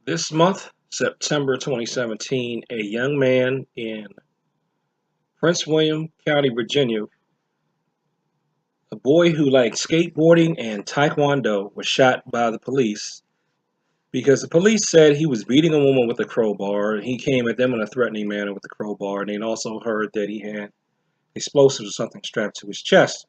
This month, September 2017, a young man in Prince William County, Virginia, a boy who liked skateboarding and Taekwondo, was shot by the police because the police said he was beating a woman with a crowbar. And he came at them in a threatening manner with the crowbar, and they also heard that he had explosives or something strapped to his chest.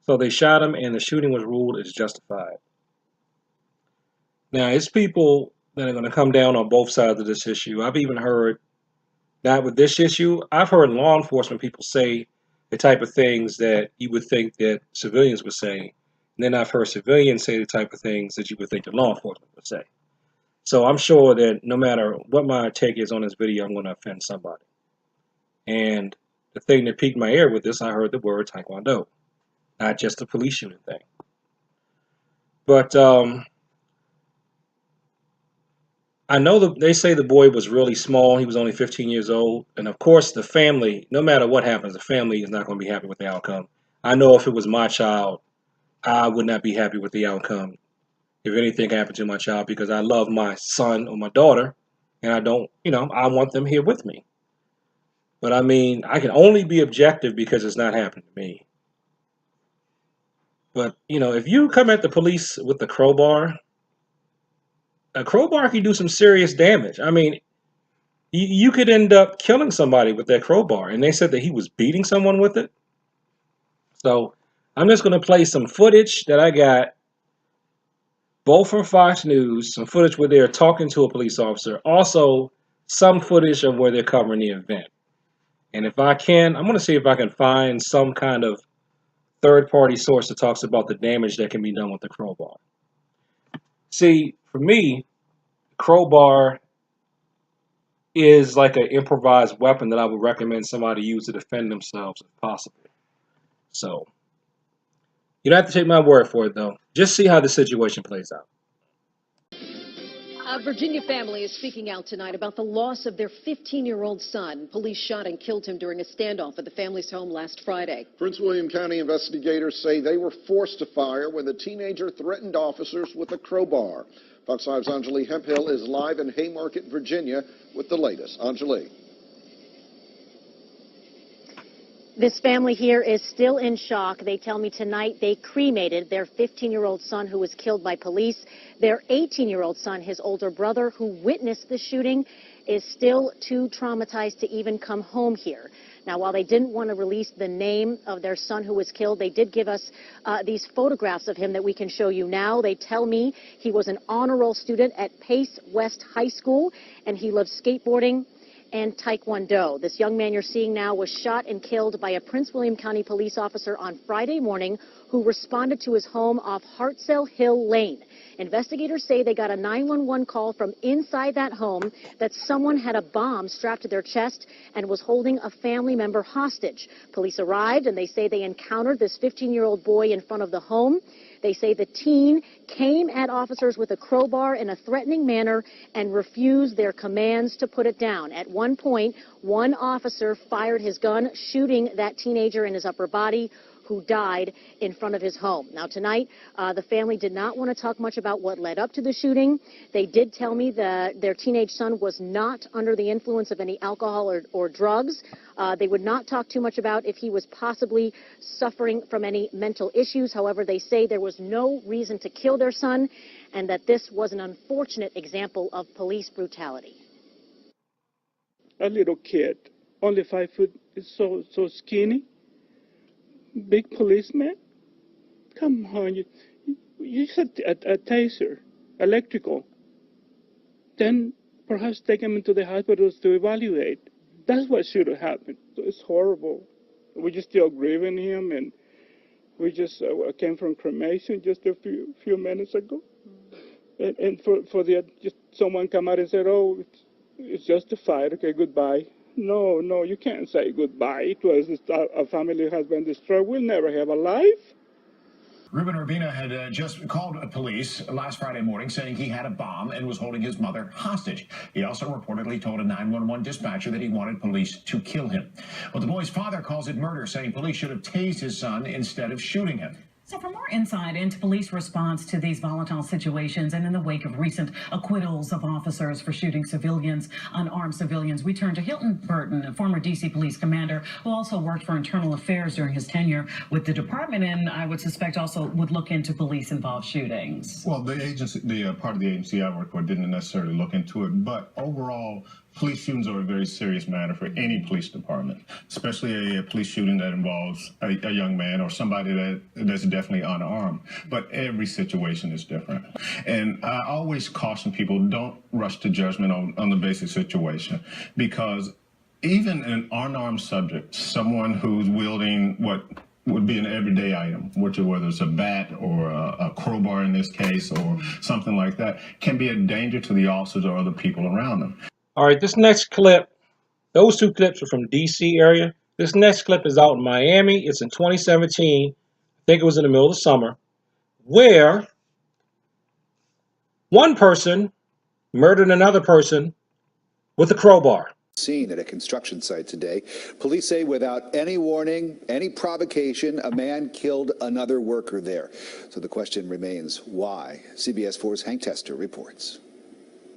So they shot him, and the shooting was ruled as justified. Now, it's people that are going to come down on both sides of this issue. I've even heard, not with this issue, I've heard law enforcement people say the type of things that you would think that civilians would say. And then I've heard civilians say the type of things that you would think that law enforcement would say. So I'm sure that no matter what my take is on this video, I'm going to offend somebody. And the thing that piqued my ear with this, I heard the word Taekwondo, not just the police shooting thing. But I know that they say the boy was really small. He was only 15 years old. And of course, the family, no matter what happens, the family is not going to be happy with the outcome. I know if it was my child, I would not be happy with the outcome if anything happened to my child, because I love my son or my daughter, and I don't, I want them here with me. But I mean, I can only be objective because it's not happened to me. But, if you come at the police with the crowbar, a crowbar can do some serious damage. I mean, you could end up killing somebody with that crowbar. And they said that he was beating someone with it. So I'm just going to play some footage that I got, both from Fox News, some footage where they're talking to a police officer, also some footage of where they're covering the event. And if I can, I'm going to see if I can find some kind of third-party source that talks about the damage that can be done with the crowbar. See, for me, crowbar is like an improvised weapon that I would recommend somebody use to defend themselves if possible. So, you don't have to take my word for it, though. Just see how the situation plays out. A Virginia family is speaking out tonight about the loss of their 15-year-old son. Police shot and killed him during a standoff at the family's home last Friday. Prince William County investigators say they were forced to fire when the teenager threatened officers with a crowbar. Fox 5's Anjali Hemphill is live in Haymarket, Virginia, with the latest. Anjali. This family here is still in shock. They tell me tonight they cremated their 15-year-old son who was killed by police. Their 18-year-old son, his older brother, who witnessed the shooting, is still too traumatized to even come home here. Now, while they didn't want to release the name of their son who was killed, they did give us these photographs of him that we can show you now. They tell me he was an honor roll student at Pace West High School, and he loved skateboarding and Taekwondo. This young man you're seeing now was shot and killed by a Prince William County police officer on Friday morning who responded to his home off Hartzell Hill Lane. Investigators say they got a 911 call from inside that home that someone had a bomb strapped to their chest and was holding a family member hostage. Police arrived and they say they encountered this 15-year-old boy in front of the home. They say the teen came at officers with a crowbar in a threatening manner and refused their commands to put it down. At one point, one officer fired his gun, shooting that teenager in his upper body, who died in front of his home. Now, tonight, the family did not want to talk much about what led up to the shooting. They did tell me that their teenage son was not under the influence of any alcohol or drugs. They would not talk too much about if he was possibly suffering from any mental issues. However, they say there was no reason to kill their son and that this was an unfortunate example of police brutality. A little kid, only 5 foot, is so skinny. Big policeman? Come on, you said a taser, electrical. Then perhaps take him into the hospitals to evaluate. That's what should have happened. It's horrible. We're just still grieving him, and we just came from cremation just a few minutes ago. And for just someone come out and said, oh, it's justified, okay, goodbye. No, you can't say goodbye to a family has been destroyed. We'll never have a life. Ruben Urbina had just called police last Friday morning saying he had a bomb and was holding his mother hostage. He also reportedly told a 911 dispatcher that he wanted police to kill him. Well, the boy's father calls it murder, saying police should have tased his son instead of shooting him. So for more insight into police response to these volatile situations and in the wake of recent acquittals of officers for shooting civilians, unarmed civilians, we turn to Hilton Burton, a former D.C. police commander who also worked for internal affairs during his tenure with the department and I would suspect also would look into police-involved shootings. Well, the agency, the part of the agency I work for didn't necessarily look into it, but overall, police shootings are a very serious matter for any police department, especially a police shooting that involves a young man or somebody that's definitely unarmed. But every situation is different. And I always caution people, don't rush to judgment on the basic situation, because even an unarmed subject, someone who's wielding what would be an everyday item, whether it's a bat or a crowbar in this case or something like that, can be a danger to the officers or other people around them. All right, this next clip, those two clips are from D.C. area. This next clip is out in Miami. It's in 2017. I think it was in the middle of the summer, where one person murdered another person with a crowbar. Seen at a construction site today. Police say without any warning, any provocation, a man killed another worker there. So the question remains, why? CBS 4's Hank Tester reports.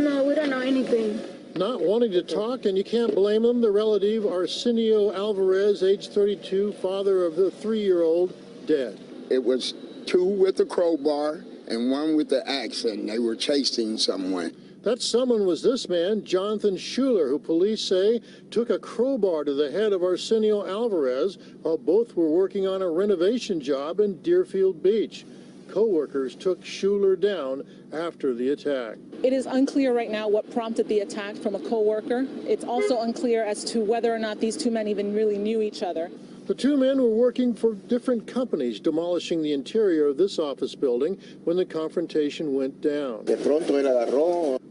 No, we don't know anything. Not wanting to talk, and you can't blame him. The relative, Arsenio Alvarez, age 32, father of the 3-year-old, dead. It was two with a crowbar and one with the axe, and they were chasing someone. That someone was this man, Jonathan Schuler, who police say took a crowbar to the head of Arsenio Alvarez while both were working on a renovation job in Deerfield Beach. Co-workers took Schuler down after the attack. It is unclear right now what prompted the attack from a co-worker. It's also unclear as to whether or not these two men even really knew each other. The two men were working for different companies, demolishing the interior of this office building when the confrontation went down.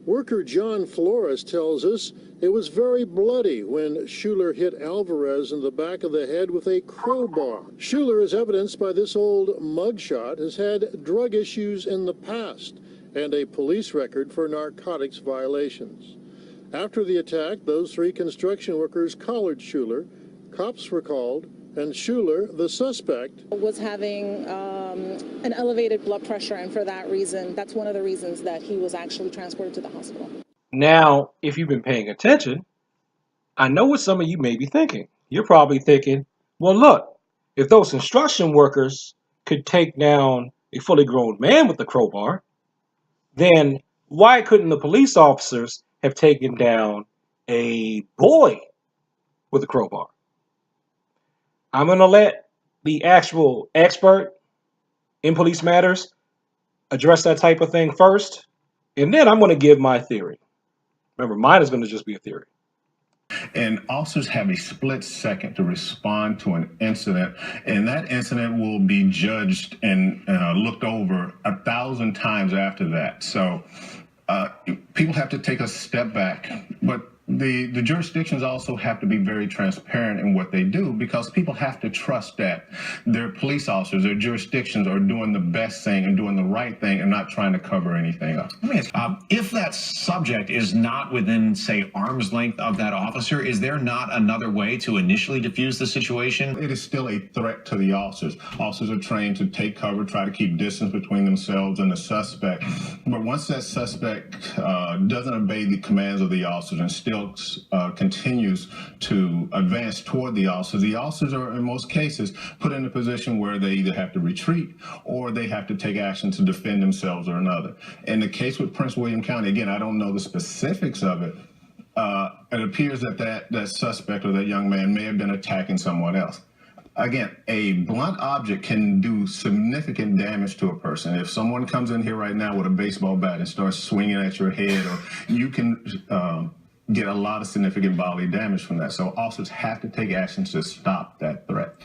Worker John Flores tells us it was very bloody when Schuler hit Alvarez in the back of the head with a crowbar. Schuler, as evidenced by this old mugshot, has had drug issues in the past and a police record for narcotics violations. After the attack, those three construction workers collared Schuler. Cops were called, and Schuler, the suspect, was having an elevated blood pressure, and for that reason, that's one of the reasons that he was actually transported to the hospital. Now, if you've been paying attention, I know what some of you may be thinking. You're probably thinking, well, look, if those construction workers could take down a fully grown man with a crowbar, then why couldn't the police officers have taken down a boy with a crowbar? I'm going to let the actual expert in police matters address that type of thing first, and then I'm going to give my theory. Remember, mine is going to just be a theory. And officers have a split second to respond to an incident, and that incident will be judged and looked over 1,000 times after that. So people have to take a step back, but the jurisdictions also have to be very transparent in what they do, because people have to trust that their police officers, their jurisdictions are doing the best thing and doing the right thing and not trying to cover anything up. Let me ask, if that subject is not within, say, arm's length of that officer, is there not another way to initially diffuse the situation? It is still a threat to the officers. Officers are trained to take cover, try to keep distance between themselves and the suspect. But once that suspect doesn't obey the commands of the officers and still continues to advance toward the officers are in most cases put in a position where they either have to retreat or they have to take action to defend themselves or another. In the case with Prince William County, again, I don't know the specifics of it. It appears that suspect or that young man may have been attacking someone else. Again, a blunt object can do significant damage to a person. If someone comes in here right now with a baseball bat and starts swinging at your head, or you can get a lot of significant bodily damage from that. So officers have to take actions to stop that threat.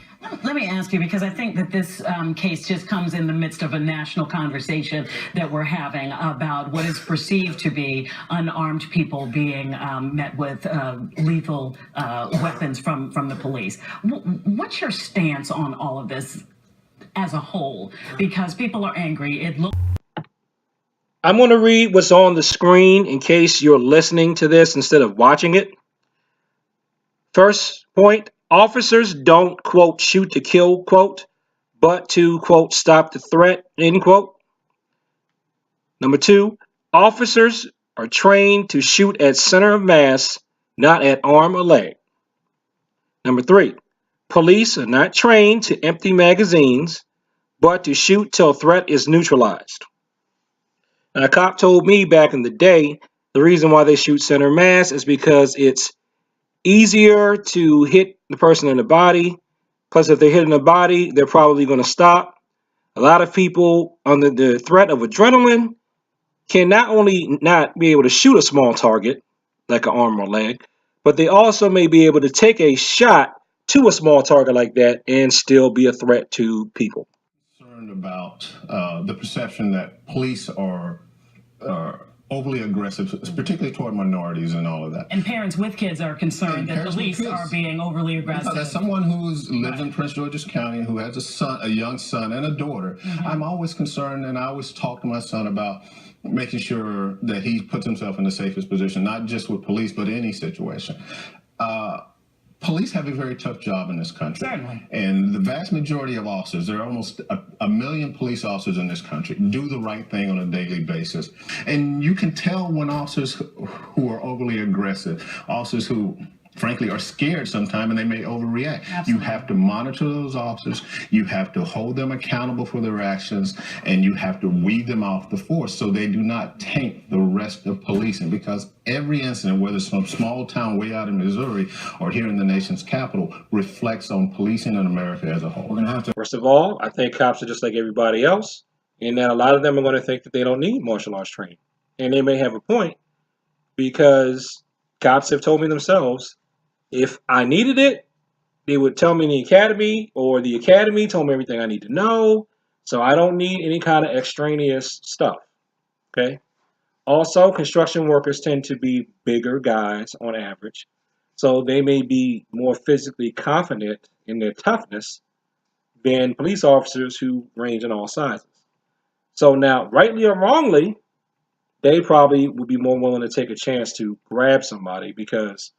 Let me ask you, because I think that this case just comes in the midst of a national conversation that we're having about what is perceived to be unarmed people being met with lethal weapons from the police. What's your stance on all of this as a whole? Because people are angry. It looks... I'm going to read what's on the screen in case you're listening to this instead of watching it. First point, officers don't, quote, shoot to kill, quote, but to, quote, stop the threat, end quote. Number 2, officers are trained to shoot at center of mass, not at arm or leg. Number 3, police are not trained to empty magazines, but to shoot till threat is neutralized. Now, a cop told me back in the day, the reason why they shoot center mass is because it's easier to hit the person in the body. Plus, if they're hitting the body, they're probably going to stop. A lot of people under the threat of adrenaline can not only not be able to shoot a small target, like an arm or leg, but they also may be able to take a shot to a small target like that and still be a threat to people. Concerned about the perception that police are overly aggressive, particularly toward minorities and all of that. And parents with kids are concerned that police are being overly aggressive. As someone who's lived in Prince George's County, who has a young son and a daughter, I'm always concerned, and I always talk to my son about making sure that he puts himself in the safest position, not just with police, but any situation. Police have a very tough job in this country. Certainly. And the vast majority of officers, there are almost a million police officers in this country, do the right thing on a daily basis. And you can tell when officers who are overly aggressive, officers who frankly are scared sometimes and they may overreact. Absolutely. You have to monitor those officers, you have to hold them accountable for their actions, and you have to weed them off the force so they do not taint the rest of policing, because every incident, whether it's from small town way out in Missouri or here in the nation's capital, reflects on policing in America as a whole. We're going to have to. First of all, I think cops are just like everybody else, and that a lot of them are going to think that they don't need martial arts training. And they may have a point, because cops have told me themselves, if I needed it, they would tell me in the academy, or the academy told me everything I need to know, so I don't need any kind of extraneous stuff, okay? Also, construction workers tend to be bigger guys on average, so they may be more physically confident in their toughness than police officers who range in all sizes. So now, rightly or wrongly, they probably would be more willing to take a chance to grab somebody, because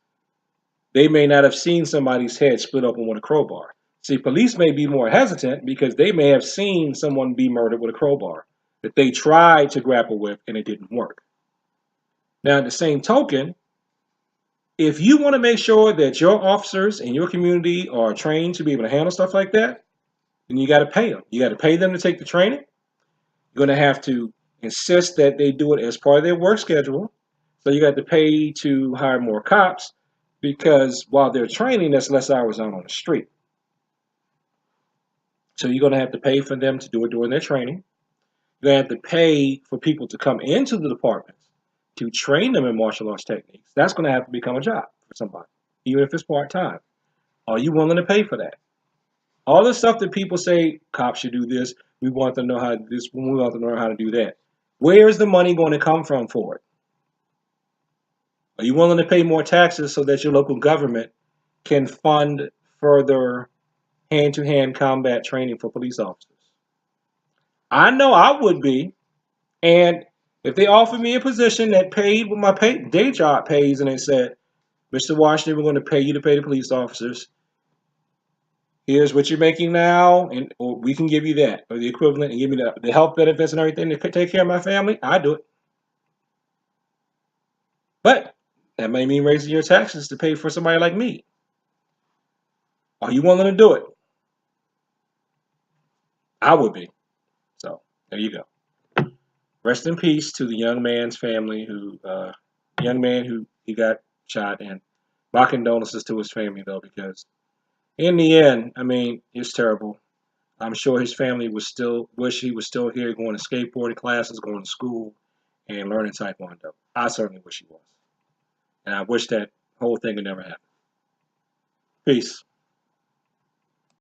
they may not have seen somebody's head split open with a crowbar. See, police may be more hesitant because they may have seen someone be murdered with a crowbar that they tried to grapple with and it didn't work. Now, at the same token, if you want to make sure that your officers in your community are trained to be able to handle stuff like that, then you got to pay them. You got to pay them to take the training. You're going to have to insist that they do it as part of their work schedule. So you got to pay to hire more cops, because while they're training, that's less hours out on the street. So you're going to have to pay for them to do it during their training. You're going to have to pay for people to come into the departments to train them in martial arts techniques. That's going to have to become a job for somebody, even if it's part-time. Are you willing to pay for that? All the stuff that people say, cops should do this, we want them to know how to do this, we want them to know how to do that. Where is the money going to come from for it? Are you willing to pay more taxes so that your local government can fund further hand-to-hand combat training for police officers? I know I would be. And if they offered me a position that paid what my day job pays, and they said, Mr. Washington, we're going to pay you to pay the police officers. Here's what you're making now, and or we can give you that, or the equivalent, and give me the health benefits and everything to take care of my family, I do it. But that may mean raising your taxes to pay for somebody like me. Are you willing to do it? I would be. So there you go. Rest in peace to the young man's family, young man who he got shot, and my condolences to his family though, because in the end, I mean, it's terrible. I'm sure his family would still wish he was still here, going to skateboarding classes, going to school, and learning Taekwondo. I certainly wish he was, and I wish that whole thing would never happen. Peace.